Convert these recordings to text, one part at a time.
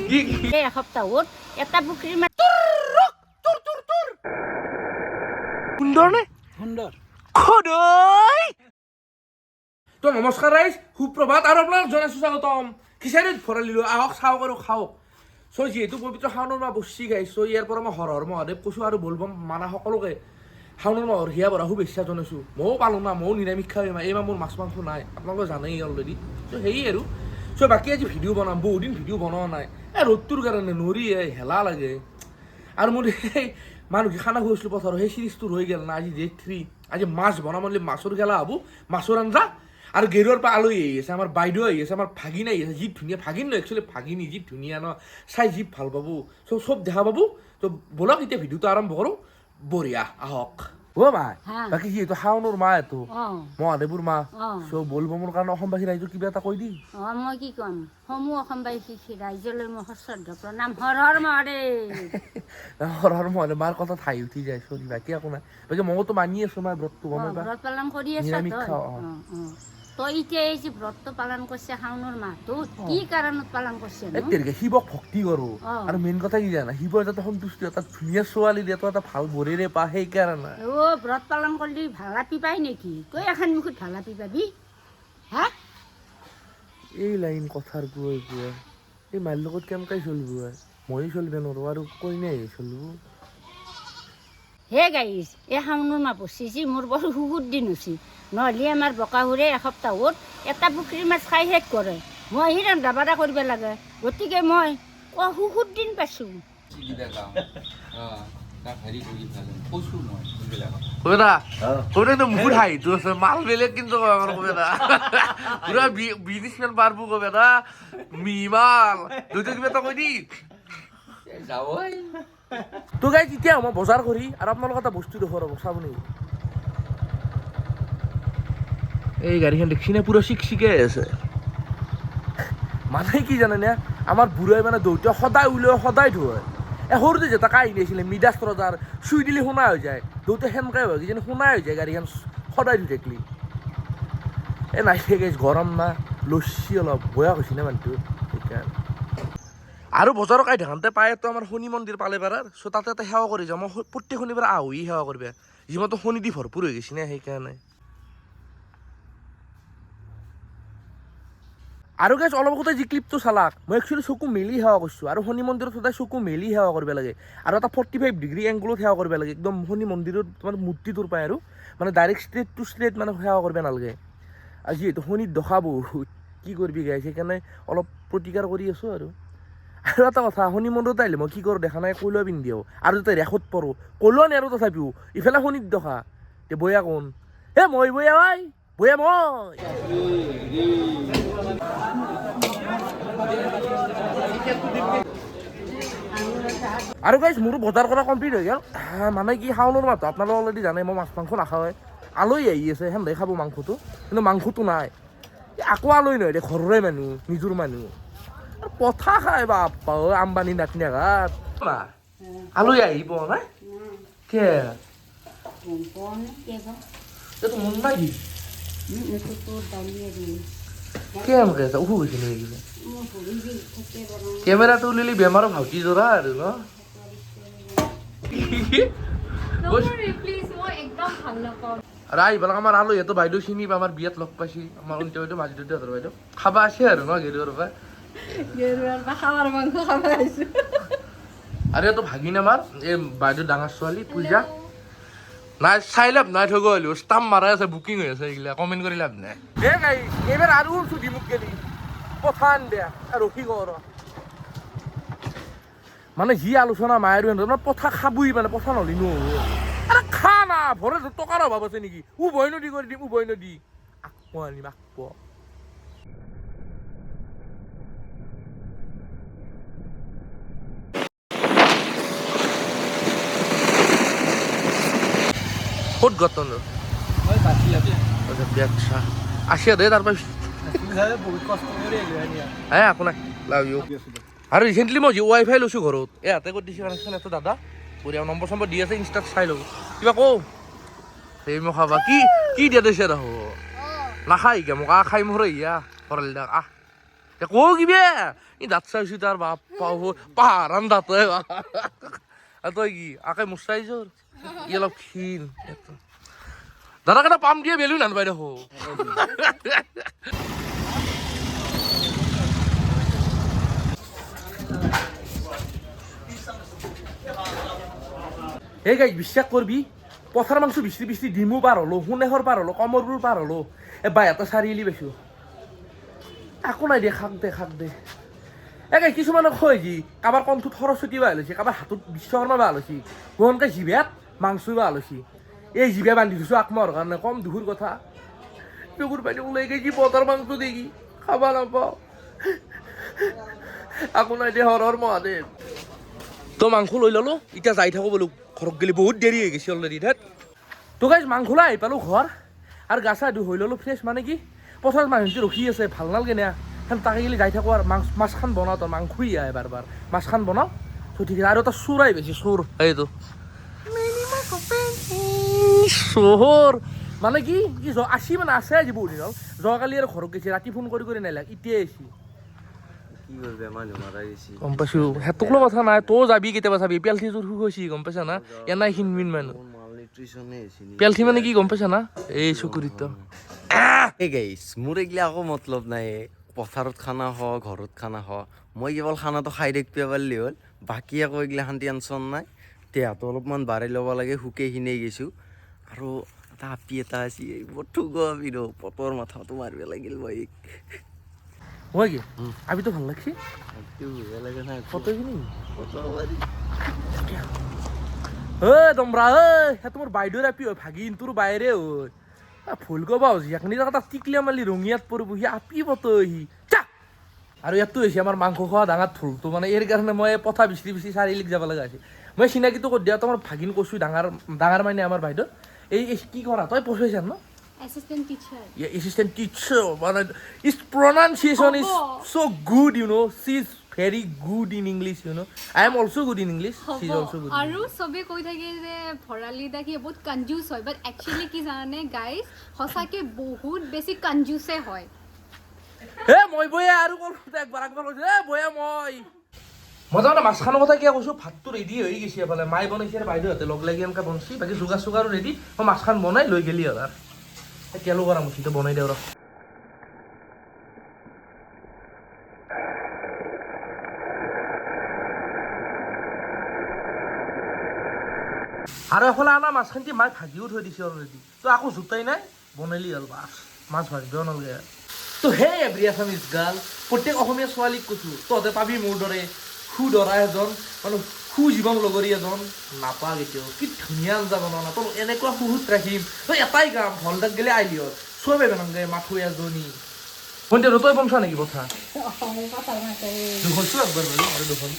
কি এসপ্তাহত এটা পুখুৰী মাছ সুন্দৰ নে সুন্দৰ খদৈ তো নমস্কাৰ ৰাইজ সুপ্ৰভাত আৰু আপোনাক জনাইছোঁ স্বাগতম খিচাৰীত ভৰালিলোঁ আহক চাওক আৰু খাওক চ' যিহেতু পবিত্ৰ শাওণৰ মাহ বচি গাইছোঁ ইয়াৰ পৰা মই হৰ হৰ মহাদেৱ কৈছোঁ আৰু বলবম মানা সকলোকে শাওণৰ মাহৰ হিয়া বৰা শুভেচ্ছা জনাইছোঁ ময়ো পালোঁ না ময়ো নিৰামিষ খাওঁ এইমাহ মোৰ মাছ মাংস নাই আপোনালোকে জানেই অলৰেডি চ' সেয়ে আৰু চ' বাকী আজি ভিডিঅ' বনাম বহুদিন ভিডিঅ' বনোৱা নাই ৰ'দটোৰ কাৰণে নৰি হেলা লাগে আৰু মোৰ সেই মানুহ খানা খুৱাইছিলোঁ পথাৰত সেই চিৰিজটো ৰৈ গ'ল না আজি ডে 3 আজি মাছ বনাম বুলি মাছৰ খেলা হ'ব মাছৰ আঞ্জা আৰু গেৰুৱাৰ পৰা আলহী আহি আছে আমাৰ বাইদেউ আহি আছে আমাৰ ভাগিন আহি আছে যি ধুনীয়া ভাগিন ন একচুৱেলি ভাগিনী যি ধুনীয়া ন চাই যি ভাল পাব চব দেখা পাব তো ব'লক এতিয়া ভিডিঅ'টো আৰম্ভ কৰোঁ বঢ়িয়া আহক অ' মা বাকী যিহেতু শাওণৰ মাহ এইটো মহাদেৱৰ মাহ চ' বলবমৰ কাৰণে অসমবাসী ৰাইজক কিবা এটা কৈ দি মই কি ক'ম সমূহ অসমবাসী ৰাইজলৈ মই শ্ৰদ্ধা প্ৰণাম হৰ হৰ মহাদেৱ হৰ হৰ মহাদেৱ মাৰ কথাত হাঁহি উঠি যায় চৰি বাকী একো নাই বাকী মইতো মানি আছোঁ মাৰ ব্ৰতটো গমে পা ব্ৰত পালন কৰি আছ নিৰামিষ খাওঁ তই এতিয়া এই যে ব্ৰতটো পালন কৰিছে শাওণৰ মাহটোত কি কাৰণত পালন কৰিছে তেনেকৈ শিৱক ভক্তি কৰোঁ আৰু মেইন কথা কি জানা শিৱৰ যাতে সন্তুষ্টি এটা ধুনীয়া ছোৱালী দিয়াটো এটা ভাল বৰেৰে পা সেইকাৰণে ব্ৰত পালন কৰিলে ভালাপি পাই নেকি তই এখন মুখত ভালাপি পাবি হা এই লাইন কথাৰ পুৱাই পুৱাই এই মাৰ লগত কেনেকৈ চলিব ময়ো চলিব নোৱাৰোঁ আৰু কইনাই চলিব হে গাইছ এই শাওণৰ মাহ পচিছি মোৰ বৰ সুখৰ দিন হৈছে নহ'লে আমাৰ বকাহুৰে এসপ্তাহত এটা পুখুৰী মাছ খাই শেষ কৰে মই সি ৰন্ধা বঢ়া কৰিব লাগে গতিকে মই সুখৰ দিন পাইছোঁ মুখত হাঁহিটো আছে মাল বেলেগ কিন্তু পুৰা বিজনেছমেন পাৰবো কবে না মিমাল দুইটা কিবা এটা কৈ দি তো গাই তেতিয়া মই বজাৰ কৰি আৰু আপোনালোকৰ এটা বস্তু দেখুৱাব ৰ'ব চাব নেকি এই গাড়ীখন দেখছি নে পুৰা চিকচিকাই আছে মানে কি জানেনে আমাৰ বুঢ়াই মানে দেউতাই সদায় উলিয়াই সদায় ধুৱায় সৰুতে যেটা কাহিনী আছিলে মিডাছ ৰজাৰ চুই দিলে সোণা হৈ যায় দেউতাই সেনেকাই হয় কিজানি সোণাই হৈ যায় গাড়ীখন সদায় ধুই থাকিলে এই নাই গাইছ গৰম না লচ্ছি অলপ বয়া হৈছে না মানুহটো সেইকাৰণে আৰু বজাৰৰ কাই ধানতে পায়তো আমাৰ শনি মন্দিৰ পালে পাৰাৰ চ' তাতে এটা সেৱা কৰি যাওঁ মই প্ৰত্যেক শনিবাৰ আহোঁহি সেৱা কৰিব যিমানটো শনি দি ভৰপূৰ হৈ গৈছে না সেইকাৰণে আৰু গাইছ অলপ আগতে যি ক্লিপটো চালাক মই একচুৱেলি চকু মেলি সেৱা কৰিছোঁ আৰু শনি মন্দিৰত সদায় চকু মেলি সেৱা কৰিব লাগে আৰু এটা 45 ডিগ্ৰী এংগলত সেৱা কৰিব লাগে একদম শনি মন্দিৰত মানে মূৰ্তিটোৰ পায় আৰু মানে ডাইৰেক্ট ষ্ট্ৰেট টু ষ্ট্ৰেট মানে সেৱা কৰিব নালাগে আৰু যিহেতু শনিত দখা বহুত কি কৰিবি গাইছ সেইকাৰণে অলপ প্ৰতিকাৰ কৰি আছোঁ আৰু এটা কথা শনি মন্দিৰত আহিলে মই কি কৰোঁ দেখা নাই কলোৱা পিন্ধি দিওঁ আৰু যাতে ৰেখত পৰোঁ কলোৱা নে আৰু তথাপিও ইফালে শনিত দখা তে বয়া কোন হে মই বয়া ভাই বয়া মই আৰু গাইছ মোৰো বজাৰ কৰা কমপ্লিট হৈ গ'ল মানে কি শাওণৰ মাহটো আপোনালোকে অলৰেডি জানে মই মাছ মাংস নাখাওঁৱে আলহী আহি আছে সেনেকৈ খাব মাংসটো কিন্তু মাংসটো নাই আকৌ আলহী নহয় দে ঘৰৰে মানুহ নিজৰ মানুহ পঠা খাই বাপ্পা আম্বানী নাতিনাঘাট আলহী আহিব নাই কে এইটো মন নাই কি কেনেকৈ আছে অসুখ হৈছে নেকি কেমেৰাটো উলিলি বেমাৰৰ ভাউটি জৰা আৰু ন আৰু আহি পেলাই আমাৰ আলহীহঁতো বাইদেউ চিনি পাই আমাৰ বিয়াত লগ পাইছি আমাৰ অন্ত বাইদেউ মাজু দেউতাহঁতৰ বাইদেউ খাবা আছে আৰু ন গেৰুৱাৰ পৰা আৰু এইটো ভাগিন আমাৰ এই বাইদেউ ডাঙৰ ছোৱালী পূজা নাই চাই লাভ নাই থৈ গ'লো ষ্টাম্প মাৰাই আছে বুকিং হৈ আছে এইগিলা কমেণ্ট কৰি লাভ নাই এই গাই এইবাৰ আৰু চুটি মোক গেলি পঠান দিয়া ৰখি কৰ মানে যি আলোচনা মায়ের মানে পথা খাবই মানে পথা নলি নহ'ব আরে খা না ভরে টকাৰ অভাৱ আছে নেকি উভয় নদী কৰি দিম উভয় নদী আকপ আনিম আকপ ক'ত গতন আসিয়া দে তাৰপৰা একো নাই লাভ ইউ আৰু ৰিচেণ্টলি মই ৱাইফাই লৈছোঁ ঘৰত ইয়াতে কৰি দিছোঁ কানেকশ্যন এটা দাদা বঢ়িয়া নম্বৰ চম্বৰ দি আছে ইনষ্টাত চাই ল'ব কিবা কওঁ সেই মোক খাবা কি দিয়া দিছে দেখো নাখাই এতিয়া মোক খাই মোৰ ইয়া ভৰালি দাক কো কিবে ই দাঁত চাইছি তার বাপ পাও পাহারান দাঁত আর তই কি আকে মুচাই জোর ই অলপ ক্ষীণ দাদা কেটা পাম দিয়ে বেলুন আনবাই দেখো এই গাই বিশ্বাস করবি পথার মাংস বৃষ্টি বৃষ্টি ডিমও পার হলো হুনেহর পার হলো কমৰবোৰ পাৰ হলো এ বাই এটা চাৰিআলি পাইছো একো নাই দে খাক দে একে কিছুমানে কয় যি কাৰোবাৰ কণ্ঠত সৰস্বতী ভাল হৈছে কাৰোবাৰ হাতত বিশ্বকৰ্মা ভাল হৈছে গহনকে জিভাত মাংস ভাল হৈছে এই জিভা বান্ধি দিছো আকমৰ কাৰণে কম দুখুৰ কথা চকুৰ পানী ওলাই গৈছি পথাৰ মাংস দেখি খাব নাপাওঁ একো নাই দে হৰ হৰ মহাদেৱ তো মাংস লৈ ললো এতিয়া যাই থাকো বোলো ঘৰত গেলি বহুত দেৰি হৈ গৈছে অলৰেডি ধেত তো গাইজ মাংস লৈ আহি পালোঁ ঘৰ আৰু গা চা ধুই হৈ ল'লোঁ ফ্ৰেছ মানে কি পথাৰত মানুহটো ৰখি আছে ভাল নালাগে না সেন তাকে গেলি যাই থাকোঁ আৰু মাছখান বনাওঁ তোৰ মাংসই আহে বাৰ মাছখান বনাওঁ তো ঠিক আছে আৰু এটা চোৰ আহি পাইছে চোৰ এইটো চোৰ মানে কি আসি মানে আছে আজি বহুত দিন হ'ল যোৱাকালি আৰু ঘৰত গৈছে ৰাতি ফোন কৰি নালাগ এতিয়াই আহিছে গম পাইছো সেইটোকলৈ কথা নাই তও যাবি কেতিয়াবা চাবি পেলথি জোৰ শুইছি গম পাইছা না এনাই ক্ষীণমিন মানুহ পেলথি মানে কি গম পাইছা না এই চকুৰিত মোৰ এইগিলা আকৌ মতলব নাই পথাৰত খানা হ ঘৰত খানা হ মই কেৱল খানাটো খাই দেখিব পাৰিলে হ'ল বাকী আকৌ এইগিলাখান টেনশ্যন নাই দেহাটো অলপমান বাঢ়াই ল'ব লাগে শুকেইখিনিয়ে গৈছোঁ আৰু এটা আপি এটা আছে বৰ ঠুগ আপি ৰ পটৰ মাথাটো মাৰিব লাগিল মই হয় কি আবিতো ভাল লাগছি লাগে নাই ফটো কিনি পটৰ মাৰি দমৰা সেইটো মোৰ বাইদেউৰ আপি হয় ভাগিন তোৰ বাইৰে হয় ফুল কবা হৈছে এখনি তাত টিকলিয়া মালি ৰঙিয়াত পৰিব সি আপি পতো সি চা আৰু ইয়াতো হৈছে আমাৰ মাংস খোৱা ডাঙৰ থোলটো মানে এই কাৰণে মই পথা বিচৰি চাৰিআলিক যাব লগা হৈছে মই চিনাকিটো কৰি দিয়া তোমাৰ ভাগিন কৈছোঁ ডাঙৰ মানে আমাৰ বাইদেউ এই কি কৰা তই পঢ়াইছা ন Assistant teacher. Yeah, assistant teacher. But his pronunciation is so good, you know. She's very good in English, you know. I am also good in English. She's also good. আৰু সবে কৈ থাকে যে ভৰালি দাকি বহুত কনজুস হয় বাট একচুয়ালি কি জানে গাইস হসাকে বহুত বেছি কনজুসে হয় হে মই বয়া আৰু একবাৰ কৈছো হে বয়া মই তাৰমানে মাছখানৰ কথা কিয় কৈছোঁ ভাতটো ৰেডি হৈ গৈছে এফালে মায়ে বনাইছে আৰু বাইদেউহঁতে লগ লাগি এনেকৈ বনছি বাকী যোগাৰ চোগাৰো ৰেডি মই মাছখান বনাই লৈ গেলি আৰু তেলো কৰা মুঠিটো বনাই দিওঁ ৰ আৰু এফালে আনা মাছখানটি মায়ে ভাজিও থৈ দিছে অলৰেডি তো আকৌ জোতাই নাই বনালি হ'ল মাছ ভাজিব নালাগে তো হে এভৰি আছামিজ গাৰ্ল প্ৰত্যেক অসমীয়া ছোৱালীক কৈছোঁ তহঁতে পাবি মোৰ দৰে সুদৰা এজন মানে সুজীৱন লগৰী এজন নাপা কেতিয়াও কি ধুনীয়া আঞ্জা বনাওঁ না তই এনেকুৱা সুহুত ৰাখিম তই এটাই কাম ভলটাক গেলে আহিলি হ'ল চবে বেনাংগে মাথো এজনী ভণ্টি তই বনছা নেকি কথা দুখনছো একবাৰ বাৰু আৰু দুখন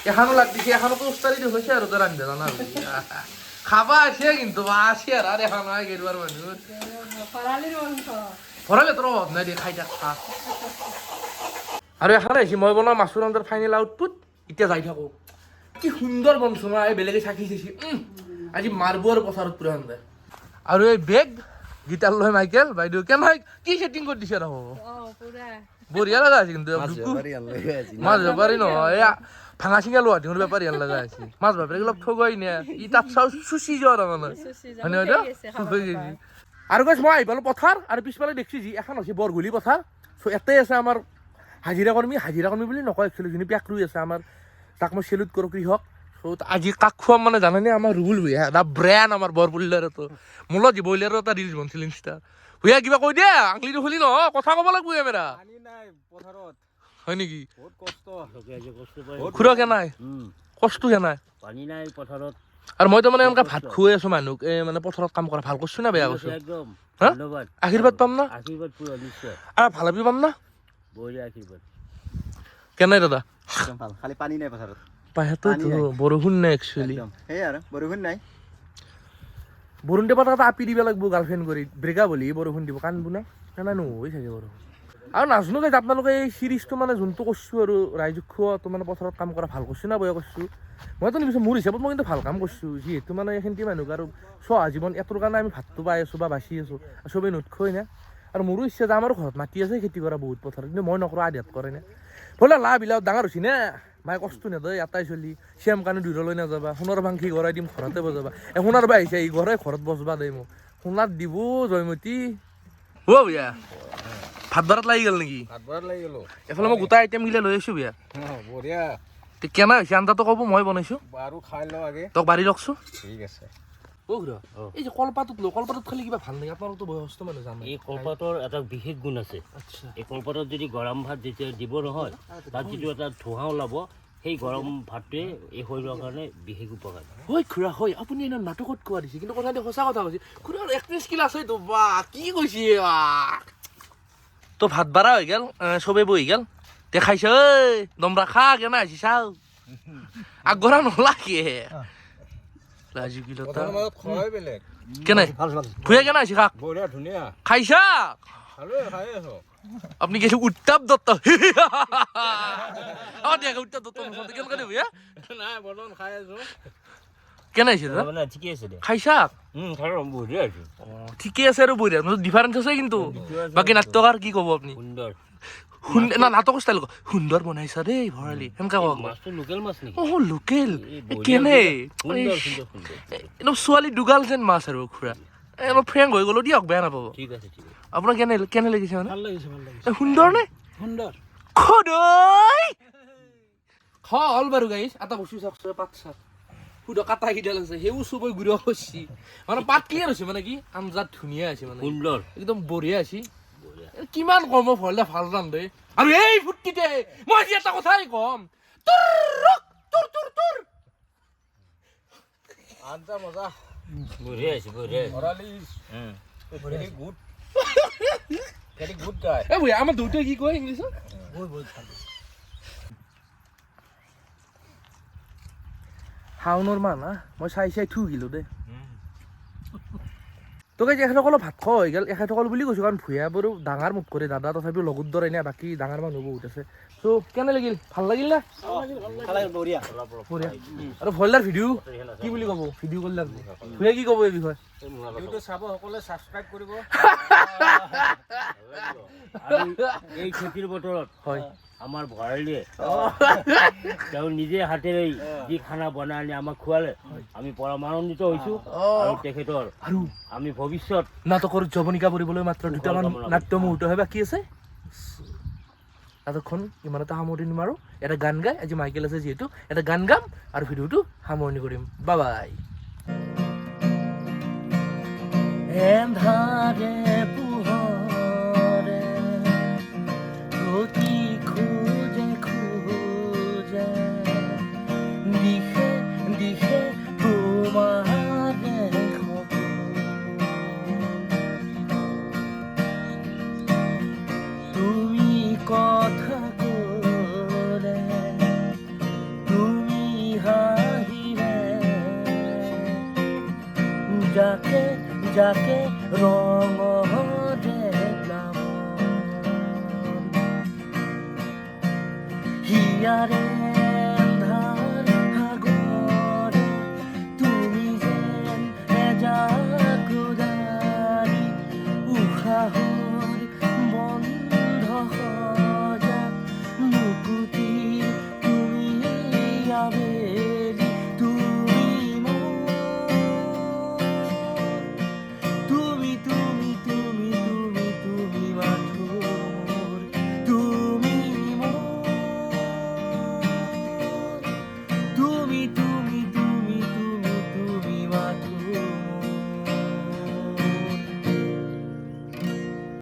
এখানো লাগ দিছে এখানতো উস্তাৰি দেখুৱাইছে আৰু তই ৰান্ধে জানা খাবা আছে কিন্তু আছে আৰু এখন হয় গেৰুৱাৰ মানুহ ভৰালে তোৰ অভাৱ নাই দে খাই থাক খা আৰু এখন আহিছে মই বনোৱা মাছৰ আঞ্জাৰ ফাইনেল আউটপুট এতিয়া যাই থাকোঁ কি সুন্দৰ বনছো না এই বেলেগে চাকি চাইছি আজি মাৰব আৰু পথাৰত পুৰা আঞ্জা আৰু এই বেগ গিটাৰ লৈ মাইকেল বাইদেউ কেনে কি ছেটিং কৰি দিছে ৰহ বঢ়িয়া লগা আছে কিন্তু মাছ বেপাৰী নহয় এয়া ভাঙা চিঙা লোৱা দিনৰ বেপাৰী হেন লগা আছে মাছ বেপাৰী অলপ ঠগাই নে ই তাত চাওঁ চুচি যোৱা তাৰমানে হয়নে বাইদেউ আৰু কৈছ মই আহি পালোঁ পথাৰ আৰু পিছফালে দেখিছোঁ যি এখন হৈছে বৰগুলি পথাৰ চ' এটাই আছে আমাৰ হাজিৰা কৰ্মী বুলি নকয় একচুৱেলি যোনে পেক ৰুই আছে আমাৰ তাক মই চেলুট কৰোঁ কৃষক চ' আজি কাক খুৱাম মানে জানেনে আমাৰ ৰুবুল ভূঞা দা ব্ৰেণ্ড আমাৰ বৰপুলিলাৰতো মোলৈ যি বইলাৰৰ এটা ৰিলছ বনছিল ইনষ্টা ভূঞা কিবা কৈ দে আঙলিটো খুলি ন কথা ক'ব লাগিব মেৰা হয় নেকি খুৰা কেনাই কষ্ট কেনাই পানী নাই পথাৰত আৰু মই তাৰমানে এনেকৈ ভাত খুৱাই আছোঁ মানুহক এই মানে পথাৰত কাম কৰা ভাল কৰিছোঁ না বেয়া কৰিছোঁ একদম হা ধন্যবাদ আশীৰ্বাদ পাম না আশীৰ্বাদ পুৰা নিশ্চয় আৰু ভাল ভাবি পাম না বঢ়িয়া আশীৰ্বাদ কেনাই দাদা ভাল খালি পানী নাই পথাৰত পাহেতো বৰষুণ নাই একচুৱেলি সেয়াই আৰু বৰষুণ নাই বৰষুণ দিব তাত আপি দিব লাগিব গাৰ্লফ্ৰেণ্ড কৰি ব্ৰেকআপ হ'লে বৰষুণ দিব কান্দবো না কেনে নহৈ থাকে বৰষুণ আৰু নাজানো যে আপোনালোকে এই চিৰিজটো মানে যোনটো কৰিছোঁ আৰু ৰাইজক খোৱাটো মানে পথাৰত কাম কৰা ভাল কৰিছোঁ না বেয়া কৰিছোঁ মইতো নিবিচাৰোঁ মোৰ হিচাপত মই কিন্তু ভাল কাম কৰিছোঁ যিহেতু মানে এইখিনি মানুহক আৰু চোৱা জীৱন এটোৰ কাৰণে আমি ভাতটো পাই আছোঁ বা বাচি আছোঁ চবেই নোটখৈ না আৰু মোৰো ইচ্ছা যে আমাৰো ঘৰত মাটি আছে খেতি কৰা বহুত পথাৰত কিন্তু মই নকৰোঁ আধিয়াত কৰে নে বোলে লাভবিলাক ডাঙৰ হৈছে নে মায়ে কষ্ট নেদয় এটাই চলি চেম কাৰণে দূৰলৈ নাযাবা সোণৰ ভাংখি ঘৰাই দিম ঘৰতে বজাবা সোণাৰ বা আহিছে ই ঘৰে ঘৰত বজবা দেই মোক সোণাত দিব জয়মতী অ' বিয়া ভাত বাৰত লাগি গ'ল নেকি ভাত বনাত লাগি গ'লো এফালে মই গোটাই আইটেমগিলা লৈ আহিছোঁ বিয়া বঢ়িয়া কেনে হৈছে আঞ্জাটো ক'ব মই বনাইছোঁ বাৰু খাই লওঁ আগে তক বাঢ়ি লওকচোন ঠিক আছে অ' খুৰা এই যে কলপাতত লো কলপাতত খালি কিবা ভাল নেকি আপোনালোকতো বয়সস্থ মানুহ জানে এই কলপাতৰ এটা বিশেষ গুণ আছে আচ্ছা এই কলপাতত যদি গৰম ভাত যেতিয়া দিব নহয় তাত যিটো এটা ধোঁহা ওলাব সেই গৰম ভাতটোৱে এই শৰীৰৰ কাৰণে বিশেষ উপকাৰ হয় খুৰা হয় আপুনি এনে নাটকত কোৱা দিছে কিন্তু কথাটো সঁচা কথা কৈছে খুৰাৰ 31 কিলো আছে তো বা কি কৈছে তো ভাত বাৰা হৈ গ'ল চবেই বহি গ'ল দেখাইছে ঐ দমৰা খা কেনে আহিছে চাও আগবঢ়া নলাগে লাজু কিলো খোৱাই বেলেগ কেনে ভুয়া কেনে আহিছে খাক বঢ়িয়া ধুনীয়া খাইছা খালো খাই আছো আপনি গেছে উত্তাপ দত্ত আমার দেখা উত্তাপ দত্ত কেন কেন ভুয়া নাই বৰ্তমান খাই আছো কেনে আহিছে দাদা মানে ঠিকে আছে দে খাইছা খালো বঢ়িয়া আছে ঠিকে আছে আৰু বঢ়িয়া ডিফাৰেন্স আছে কিন্তু বাকী নাট্যকাৰ কি ক'ব আপুনি সুন্দৰ না নাটকৰ ষ্টাইল সুন্দৰ বনাইছা দেই ভৰালি সেনেকা কওক মাছটো লোকেল মাছ নেকি অ লোকেল কেনে সুন্দৰ সুন্দৰ সুন্দৰ একদম ছোৱালী দুগাল যেন মাছ আৰু খুৰা অলপ ফ্ৰেংক হৈ গ'লো দিয়ক বেয়া নাপাব ঠিক আছে ঠিক আছে আপোনাৰ কেনে কেনে লাগিছে মানে ভাল লাগিছে ভাল লাগিছে সুন্দৰ নে সুন্দৰ খদৈ হল বাৰু গাইছ এটা বস্তু চাওকচোন পাত চাক সুদ কাটা কিডাল আছে সেইও চবই গুড়া হৈছি মানে পাত ক্লিয়াৰ হৈছে মানে কি আঞ্জাত ধুনীয়া আছে মানে সুন্দৰ একদম বঢ়িয়া আছে কিমান কম ফলে ভাল ৰান্ধে আৰু এই ফুটকিতে মই আজি এটা কথাই কম তুৰ আঞ্জা মজা বঢ়িয়া আছে বঢ়িয়া Bharali very good very good গাই এ ভূঞা আমাৰ দুটাই কি কয় ইংলিছত শাওনৰ মাহ না মই চাই চাই থু গিলো দেই তোকে এখেতসকলৰ ভাত খোৱা হৈ গ'ল এখেতসকল বুলি কৈছোঁ কাৰণ ভূঞা বাৰু ডাঙৰ মুখ কৰে দাদা তথাপিও লগত দৰে নে বাকী ডাঙৰ মানুহ বহুত আছে চ' কেনে লাগিল ভাল লাগিল না বঢ়িয়া বঢ়িয়া আৰু ভইলাৰ ভিডিঅ' কি বুলি ক'ব ভিডিঅ' কৰি লাগব ভূঞা কি ক'ব এই বিষয়ে ভিডিঅ'টো চাব সকলোৱে ছাবস্ক্ৰাইব কৰিব আৰু এই খেতিৰ বতৰত হয় আমাৰ ভঁৰালীয়ে তেওঁ নিজে হাতেৰে যি খানা বনাই আনি আমাক খোৱালে আমি পৰমানন্দিত হৈছোঁ আৰু তেখেতৰ আৰু আমি ভৱিষ্যত নাটকৰ জৱনিকা কৰিবলৈ মাত্ৰ দুটামান নাট্য মুহূৰ্তহে বাকী আছে নাটকখন ইমানতে সামৰণি দিম আৰু এটা গান গাই আজি মাইকেল আছে যিহেতু এটা গান গাম আৰু ভিডিঅ'টো সামৰণি কৰিম বাই বাই এন্ধাৰে পোহৰে অতি খোজে খোজে দিশে দিশে তোমাৰে খবৰ তুমি কথা ক'লে তুমি হাঁহিলে যাকে যাকে ৰঙৰে প্লাৱন হিয়াৰে